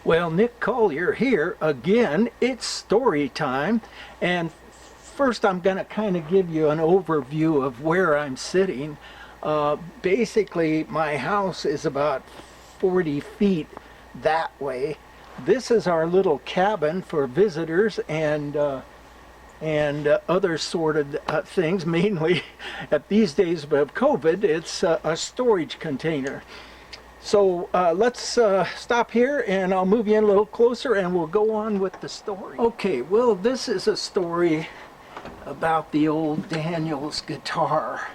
Well, Nick Collier here again. It's story time. And first, I'm going to kind of give you an overview of where I'm sitting. Basically, my house is about 40 feet that way. This is our little cabin for visitors and other sort of things. Mainly, at these days of COVID, it's a storage container. So let's stop here and I'll move you in a little closer and we'll go on with the story. Okay, well, this is a story about the old Daniels guitar.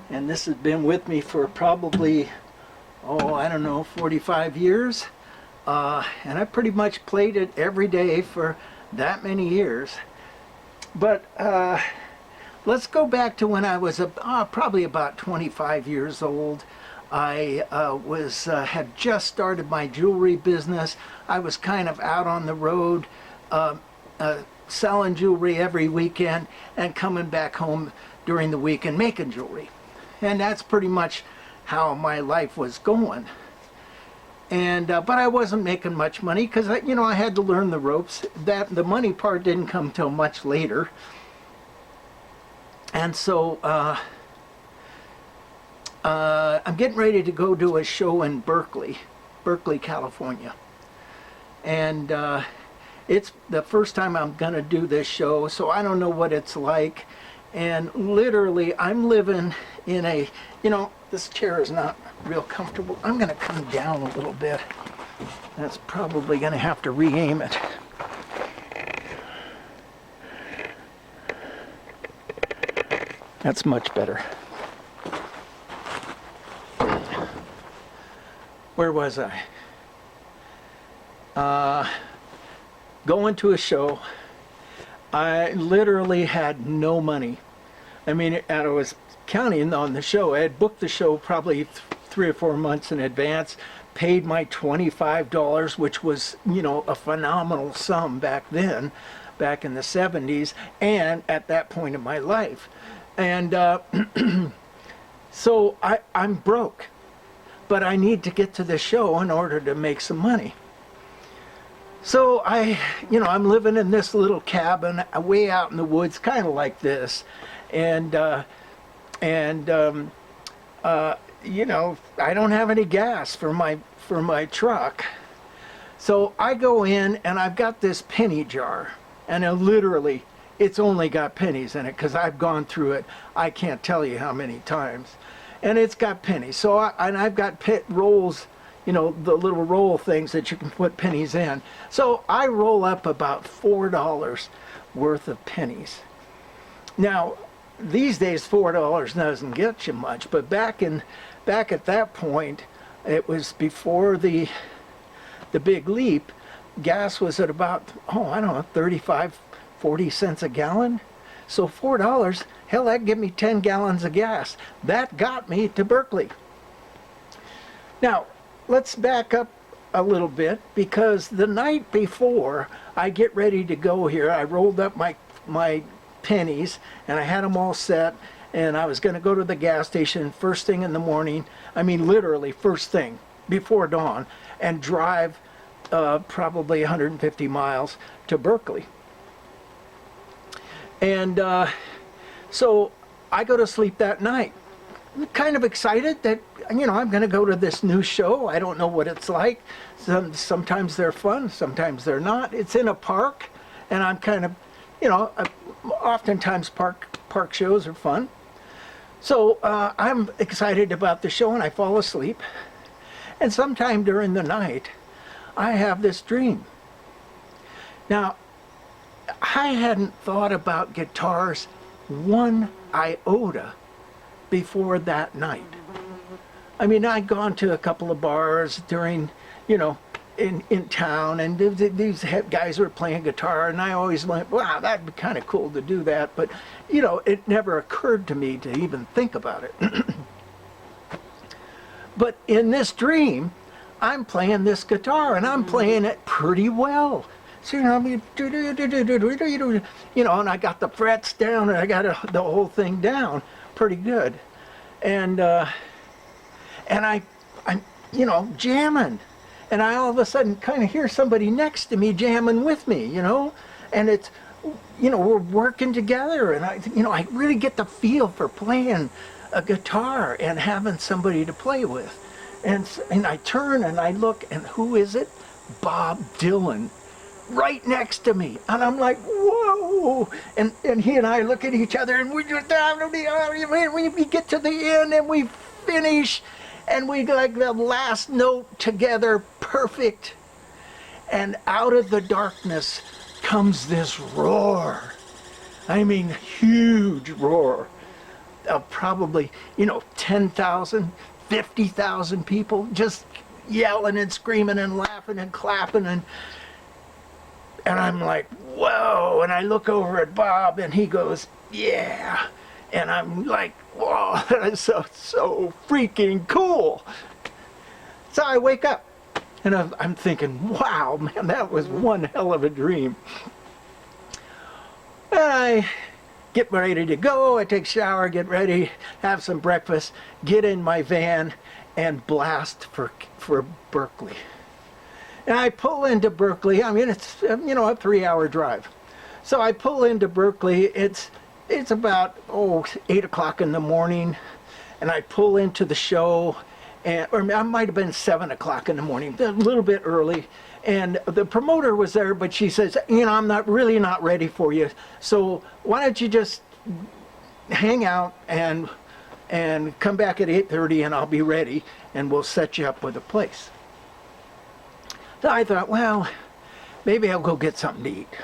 And this has been with me for probably, I don't know, 45 years. And I pretty much played it every day for that many years. But let's go back to when I was probably about 25 years old. I had just started my jewelry business. I was kind of out on the road selling jewelry every weekend and coming back home during the week and making jewelry. And that's pretty much how my life was going. And but I wasn't making much money because I had to learn the ropes. That the money part didn't come till much later. And so I'm getting ready to go do a show in Berkeley, California. And it's the first time I'm going to do this show, so I don't know what it's like. And literally, I'm living in a, this chair is not real comfortable. I'm going to come down a little bit. That's probably going to have to re-aim it. That's much better. Where was I? Going to a show. I literally had no money. I mean, I was counting on the show. I had booked the show probably 3 or 4 months in advance, paid my $25, which was, a phenomenal sum back then, back in the 70s, and at that point in my life. And so I'm broke, but I need to get to the show in order to make some money. So I'm living in this little cabin way out in the woods, kind of like this, and I don't have any gas for my truck. So I go in and I've got this penny jar, and literally it's only got pennies in it because I've gone through it. I can't tell you how many times, and it's got pennies. So I've got rolls. The little roll things that you can put pennies in. So I roll up about $4 worth of pennies. Now, these days $4 doesn't get you much, but back at that point, it was before the big leap. Gas was at about 35, 40 cents a gallon. So $4, hell, that give me 10 gallons of gas. That got me to Berkeley. Now, let's back up a little bit, because the night before I get ready to go here, I rolled up my pennies and I had them all set, and I was going to go to the gas station first thing in the morning. I mean, literally first thing before dawn, and drive probably 150 miles to Berkeley. And so I go to sleep that night. I'm kind of excited that I'm going to go to this new show. I don't know what it's like. Sometimes they're fun, sometimes they're not. It's in a park, and I'm kind of, oftentimes park shows are fun. So I'm excited about the show, and I fall asleep. And sometime during the night, I have this dream. Now, I hadn't thought about guitars one iota before that night. I mean, I'd gone to a couple of bars during, in town, and these guys were playing guitar, and I always went, wow, that'd be kind of cool to do that, but, it never occurred to me to even think about it. But in this dream, I'm playing this guitar, and I'm playing it pretty well. So, and I got the frets down, and I got the whole thing down pretty good. And I'm jamming, and I all of a sudden kind of hear somebody next to me jamming with me, and it's, we're working together, and I really get the feel for playing a guitar and having somebody to play with. And I turn and I look, and who is it? Bob Dylan, right next to me. And I'm like, whoa. And he and I look at each other, and we just, we get to the end and we finish, and we like the last note together, perfect. And out of the darkness comes this roar. I mean, huge roar of probably, 10,000, 50,000 people just yelling and screaming and laughing and clapping, and I'm like, whoa. And I look over at Bob, and he goes, yeah. And I'm like, whoa, that is so freaking cool. So I wake up, and I'm thinking, wow, man, that was one hell of a dream. And I get ready to go. I take a shower, get ready, have some breakfast, get in my van, and blast for Berkeley. And I pull into Berkeley. I mean, it's a 3-hour drive. So I pull into Berkeley. It's about 8 o'clock in the morning, and I pull into the show, or it might have been 7 o'clock in the morning, a little bit early. And the promoter was there, but she says, I'm not ready for you. So why don't you just hang out and come back at 8:30, and I'll be ready, and we'll set you up with a place. So I thought, well, maybe I'll go get something to eat.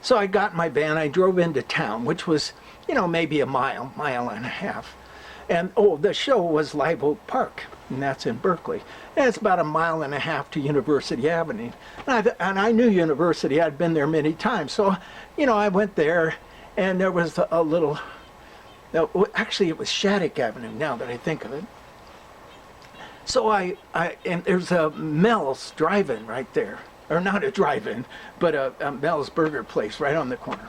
So I got in my van, I drove into town, which was, maybe a mile and a half. And, the show was Live Oak Park, and that's in Berkeley. And it's about a mile and a half to University Avenue. And I knew University, I'd been there many times. So, I went there, and there was a little, actually it was Shattuck Avenue, now that I think of it. So and there's a Mel's drive-in right there. Or not a drive-in, but a Mel's burger place right on the corner.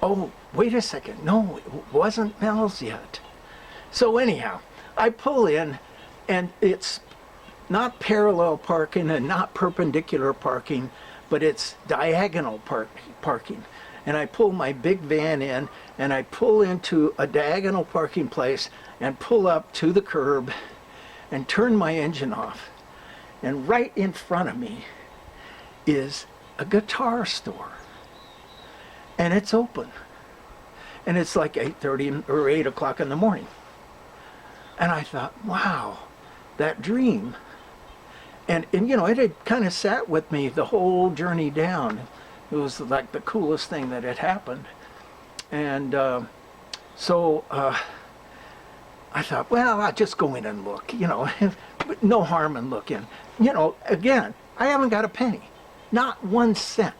Oh, wait a second. No, it wasn't Mel's yet. So anyhow, I pull in, and it's not parallel parking and not perpendicular parking, but it's diagonal parking. And I pull my big van in, and I pull into a diagonal parking place and pull up to the curb and turn my engine off. And right in front of me is a guitar store. And it's open. And it's like 8:30 or 8 o'clock in the morning. And I thought, wow, that dream. And it had kind of sat with me the whole journey down. It was like the coolest thing that had happened. And so I thought, well, I'll just go in and look, no harm in looking. Again, I haven't got a penny, not 1 cent.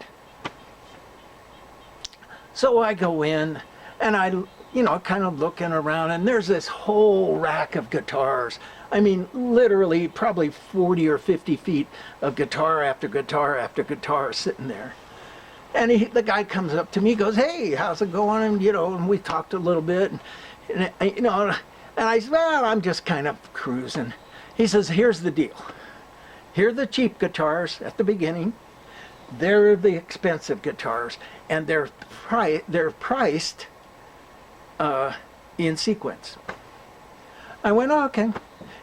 So I go in, and I kind of looking around, and there's this whole rack of guitars. I mean, literally probably 40 or 50 feet of guitar after guitar after guitar sitting there. And the guy comes up to me, goes, hey, how's it going? And, and we talked a little bit, and I said, well, I'm just kind of cruising. He says, here's the deal. Here are the cheap guitars at the beginning. They're the expensive guitars, and they're priced in sequence. I went, oh, okay.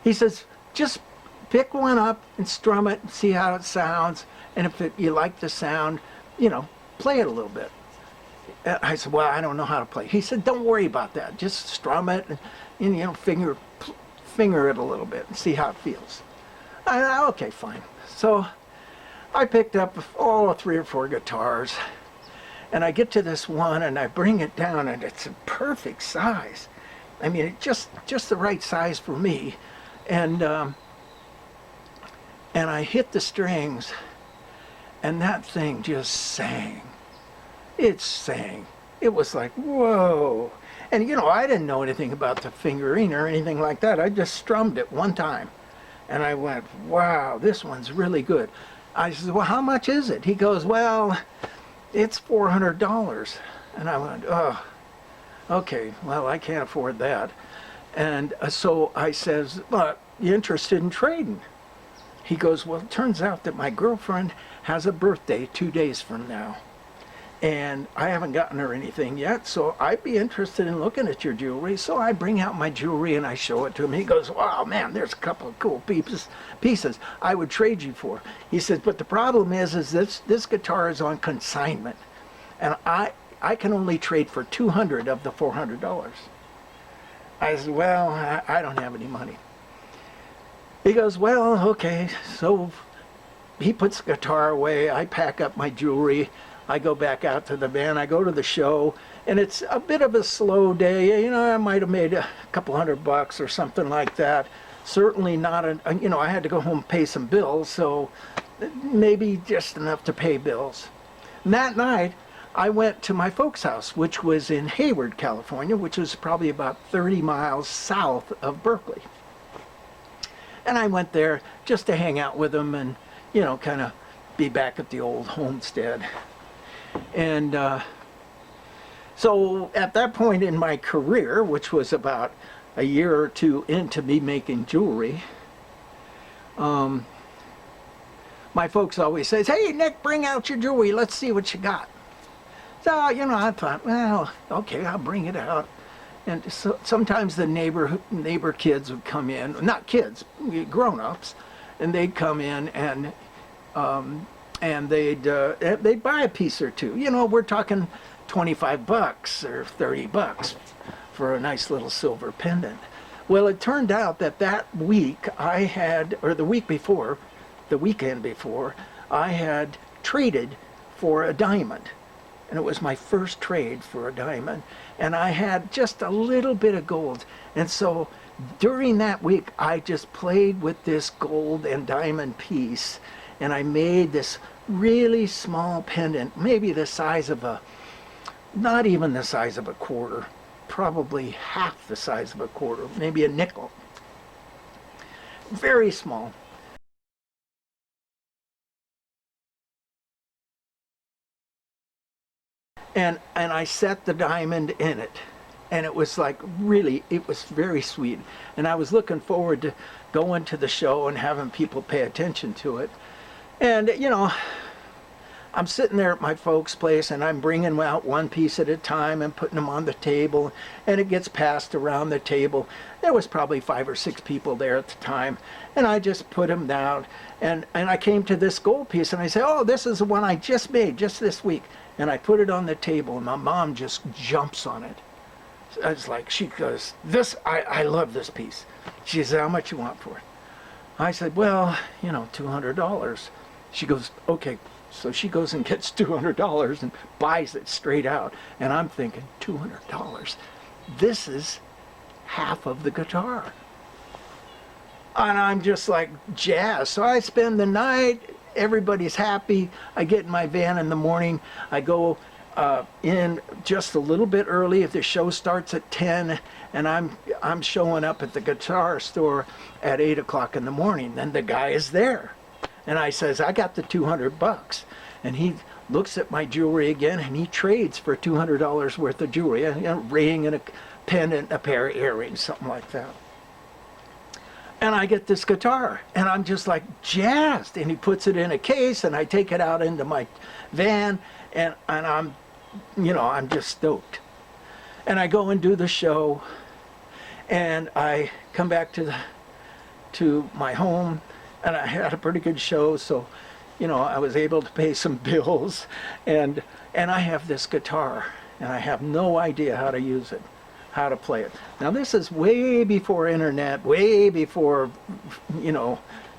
He says, just pick one up and strum it and see how it sounds, and if you like the sound, play it a little bit. I said, well, I don't know how to play. He said, don't worry about that. Just strum it and finger it a little bit and see how it feels. Okay, fine. So I picked up 3 or 4 guitars, and I get to this one, and I bring it down, and it's a perfect size. I mean, it's just the right size for me. And I hit the strings, and that thing just sang. It sang. It was like, whoa. And, I didn't know anything about the fingering or anything like that. I just strummed it one time. And I went, wow, this one's really good. I said, well, how much is it? He goes, well, it's $400. And I went, oh, okay, well, I can't afford that. And so I says, well, you interested in trading? He goes, well, it turns out that my girlfriend has a birthday 2 days from now. And I haven't gotten her anything yet, so I'd be interested in looking at your jewelry. So I bring out my jewelry and I show it to him. He goes, wow, man, there's a couple of cool pieces I would trade you for. He says, but the problem is this guitar is on consignment. And I can only trade for $200 of the $400. I said, well, I don't have any money. He goes, well, okay. So he puts the guitar away. I pack up my jewelry. I go back out to the van. I go to the show, and it's a bit of a slow day. You know, I might have made a couple $100 or something like that. Certainly not, I had to go home and pay some bills, so maybe just enough to pay bills. And that night, I went to my folks' house, which was in Hayward, California, which was probably about 30 miles south of Berkeley. And I went there just to hang out with them and, kind of be back at the old homestead. And so at that point in my career, which was about a year or two into me making jewelry, my folks always says, hey, Nick, bring out your jewelry. Let's see what you got. So, I thought, well, okay, I'll bring it out. And so sometimes the neighbor kids would come in, not kids, grown-ups, and they'd come in and they'd buy a piece or two. We're talking $25 or $30 for a nice little silver pendant. Well, it turned out that week the weekend before, I had traded for a diamond. And it was my first trade for a diamond. And I had just a little bit of gold. And so during that week, I just played with this gold and diamond piece. And I made this really small pendant, maybe the size of not even the size of a quarter, probably half the size of a quarter, maybe a nickel. Very small. And I set the diamond in it. And it was it was very sweet. And I was looking forward to going to the show and having people pay attention to it. And, I'm sitting there at my folks' place and I'm bringing out one piece at a time and putting them on the table. And it gets passed around the table. There was probably 5 or 6 people there at the time. And I just put them down. And I came to this gold piece and I said, oh, this is the one I just made just this week. And I put it on the table and my mom just jumps on it. It's like, she goes, I love this piece. She said, how much you want for it? I said, well, $200. She goes, okay. So she goes and gets $200 and buys it straight out. And I'm thinking, $200? This is half of the guitar. And I'm just like jazzed. So I spend the night. Everybody's happy. I get in my van in the morning. I go in just a little bit early. If the show starts at 10, and I'm showing up at the guitar store at 8 o'clock in the morning, then the guy is there. And I says, I got the $200. And he looks at my jewelry again, and he trades for $200 worth of jewelry, a ring and a pendant, a pair of earrings, something like that. And I get this guitar, and I'm just like jazzed. And he puts it in a case, and I take it out into my van, and I'm, I'm just stoked. And I go and do the show, and I come back to my home, and I had a pretty good show, so, I was able to pay some bills, and I have this guitar, and I have no idea how to use it. How to play it. Now this is way before internet, way before,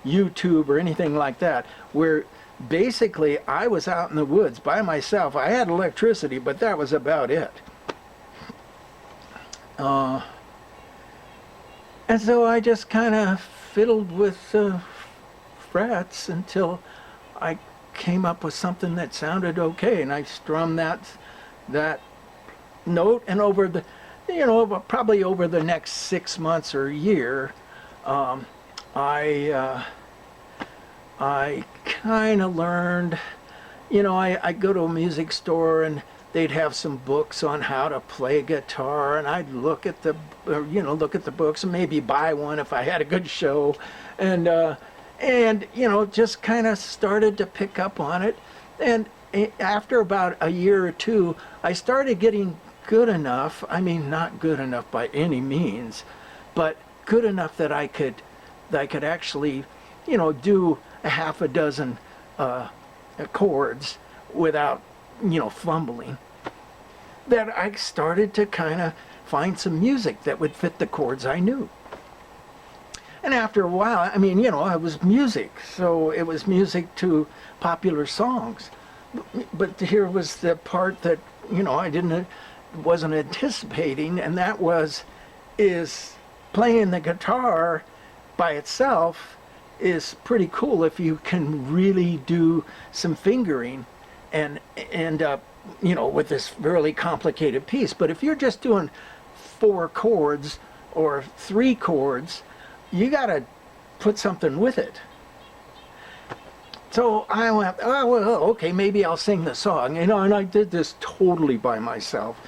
YouTube or anything like that, where basically I was out in the woods by myself. I had electricity, but that was about it. And so I just kind of fiddled with frets until I came up with something that sounded okay, and I strummed that note, and over the probably over the next 6 months or a year, I kind of learned, I go to a music store and they'd have some books on how to play guitar, and I'd look at the books and maybe buy one if I had a good show, and and just kind of started to pick up on it. And after about a year or two, I started getting good enough. I mean, not good enough by any means, but good enough that I could actually, do a half a dozen chords without, fumbling. That I started to kind of find some music that would fit the chords I knew. And after a while, I mean, it was music, so it was music to popular songs. But here was the part that, I wasn't anticipating, and that is playing the guitar by itself is pretty cool if you can really do some fingering and end up, with this really complicated piece. But if you're just doing 4 chords or 3 chords, you got to put something with it. So I went, oh, well, okay, maybe I'll sing the song. And I did this totally by myself.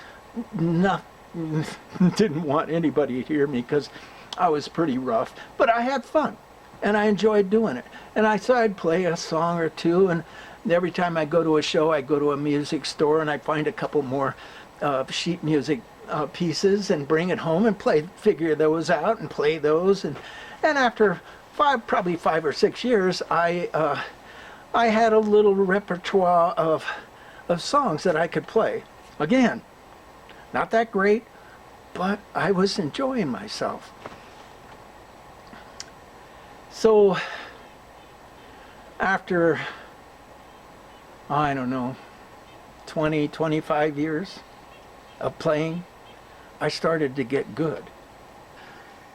Didn't want anybody to hear me because I was pretty rough. But I had fun, and I enjoyed doing it. And so I'd play a song or two, and every time I go to a show, I go to a music store, and I find a couple more sheet music pieces and bring it home and figure those out and play those. And after probably 5 or 6 years, I had a little repertoire of songs that I could play. Again, not that great, but I was enjoying myself. So after, I don't know, 20, 25 years of playing, I started to get good.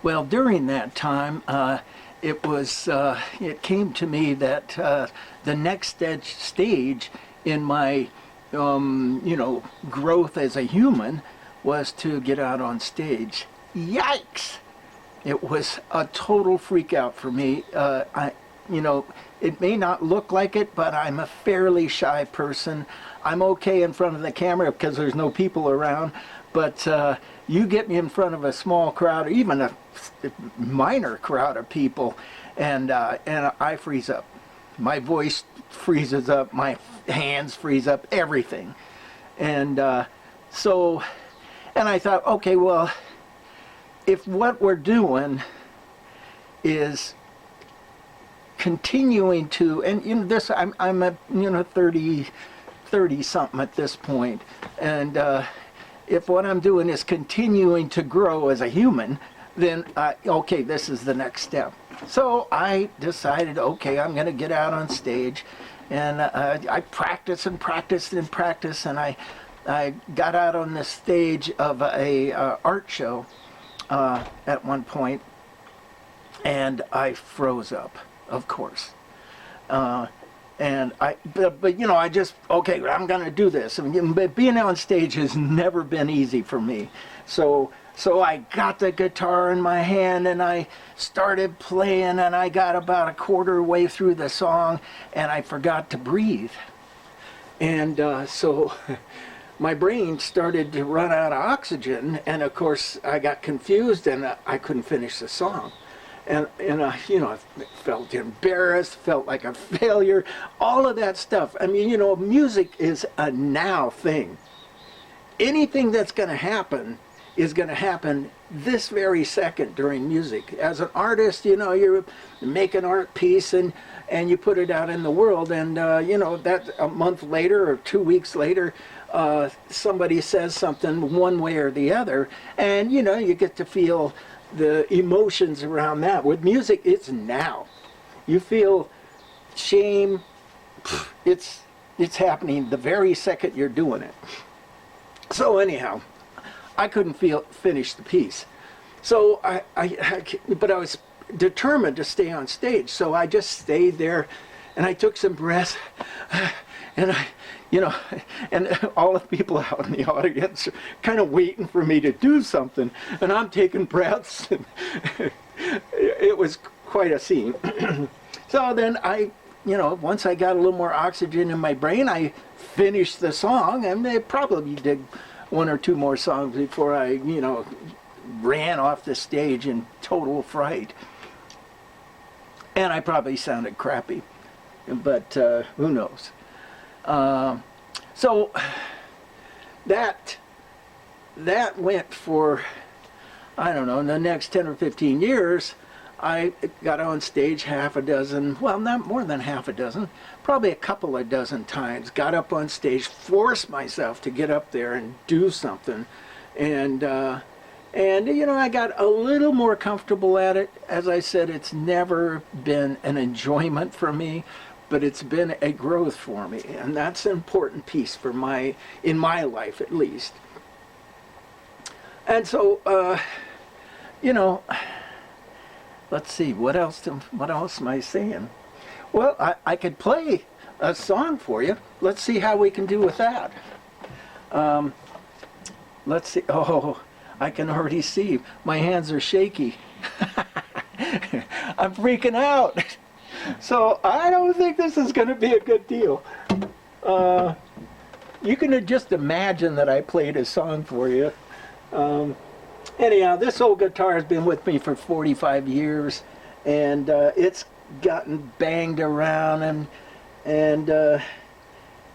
Well, during that time, it came to me that the next stage in my, growth as a human was to get out on stage. Yikes! It was a total freak out for me. It may not look like it, but I'm a fairly shy person. I'm okay in front of the camera because there's no people around, but you get me in front of a small crowd, or even a minor crowd of people, and I freeze up. My voice freezes up, my hands freeze up, everything. And and I thought, okay, well, if what we're doing is continuing to, and this, I'm a 30 something at this point, and if what I'm doing is continuing to grow as a human, then okay, this is the next step. So I decided, okay, I'm going to get out on stage, and I practiced and practiced and practiced, and I got out on the stage of a art show at one point, and I froze up, of course. But I just, okay, I'm going to do this. But being on stage has never been easy for me. So I got the guitar in my hand, and I started playing, and I got about a quarter way through the song, and I forgot to breathe. And so my brain started to run out of oxygen, and of course I got confused, and I couldn't finish the song. And I felt embarrassed, felt like a failure, all of that stuff. I mean, music is a now thing. Anything that's going to happen is going to happen this very second during music. As an artist, you make an art piece and you put it out in the world, and that a month later or 2 weeks later, somebody says something one way or the other, and you get to feel the emotions around that. With music, it's now. You feel shame. It's happening the very second you're doing it. So anyhow, I couldn't finish the piece. So but I was determined to stay on stage. So I just stayed there, and I took some breaths, and and all the people out in the audience are kind of waiting for me to do something, and I'm taking breaths. And it was quite a scene. So then once I got a little more oxygen in my brain, I finished the song, and I probably did 1 or 2 more songs before I, ran off the stage in total fright. And I probably sounded crappy, but who knows. So that went for, I don't know, in the next 10 or 15 years. I got on stage half a dozen, well, not more than half a dozen, probably a couple of dozen times. Got up on stage, forced myself to get up there and do something. And you know, I got a little more comfortable at it. As I said, it's never been an enjoyment for me, but it's been a growth for me. And that's an important piece for in my life, at least. And so, you know, let's see, what else am I saying? Well, I could play a song for you. Let's see how we can do with that. Let's see. Oh, I can already see. My hands are shaky. I'm freaking out. So I don't think this is going to be a good deal. You can just imagine that I played a song for you. Anyhow, this old guitar has been with me for 45 years, and it's gotten banged around, and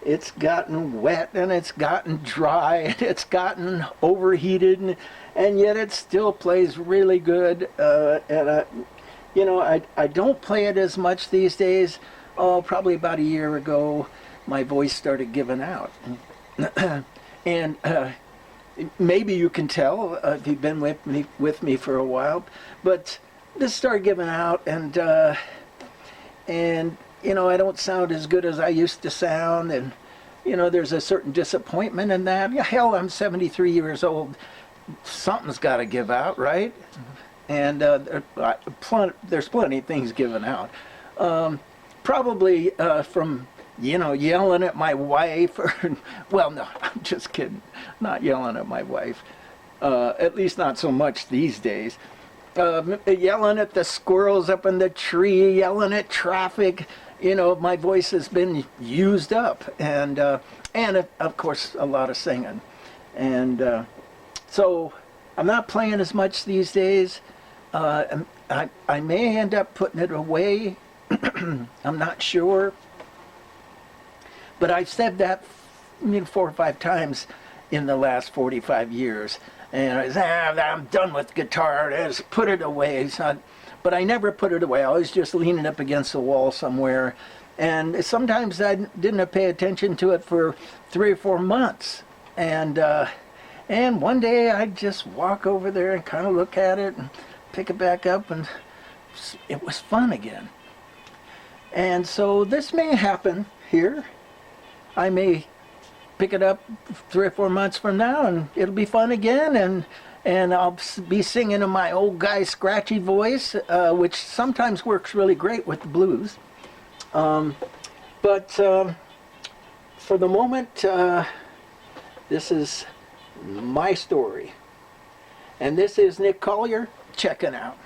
it's gotten wet, and it's gotten dry, and it's gotten overheated, and yet it still plays really good. You know, I don't play it as much these days. Oh, probably about a year ago, my voice started giving out, and maybe you can tell if you've been with me for a while, but this started giving out, and you know, I don't sound as good as I used to sound, and you know, there's a certain disappointment in that. Yeah, hell, I'm 73 years old. Something's got to give out, right? And there's plenty of things giving out. Probably from, you know, yelling at my wife, or, well, no, I'm just kidding. Not yelling at my wife. At least not so much these days. Yelling at the squirrels up in the tree, yelling at traffic. You know, my voice has been used up, and of course a lot of singing, and so I'm not playing as much these days. I may end up putting it away. I'm not sure, but I've said that 4 or 5 times in the last 45 years, and I said, I'm done with guitar. Just put it away. But I never put it away. I was just leaning up against the wall somewhere. And sometimes I didn't pay attention to it for 3 or 4 months. And one day I'd just walk over there and kind of look at it and pick it back up, and it was fun again. And so this may happen here. I may pick it up 3 or 4 months from now, and it'll be fun again, and I'll be singing in my old guy scratchy voice, which sometimes works really great with the blues. But for the moment, this is my story. And this is Nick Collier checking out.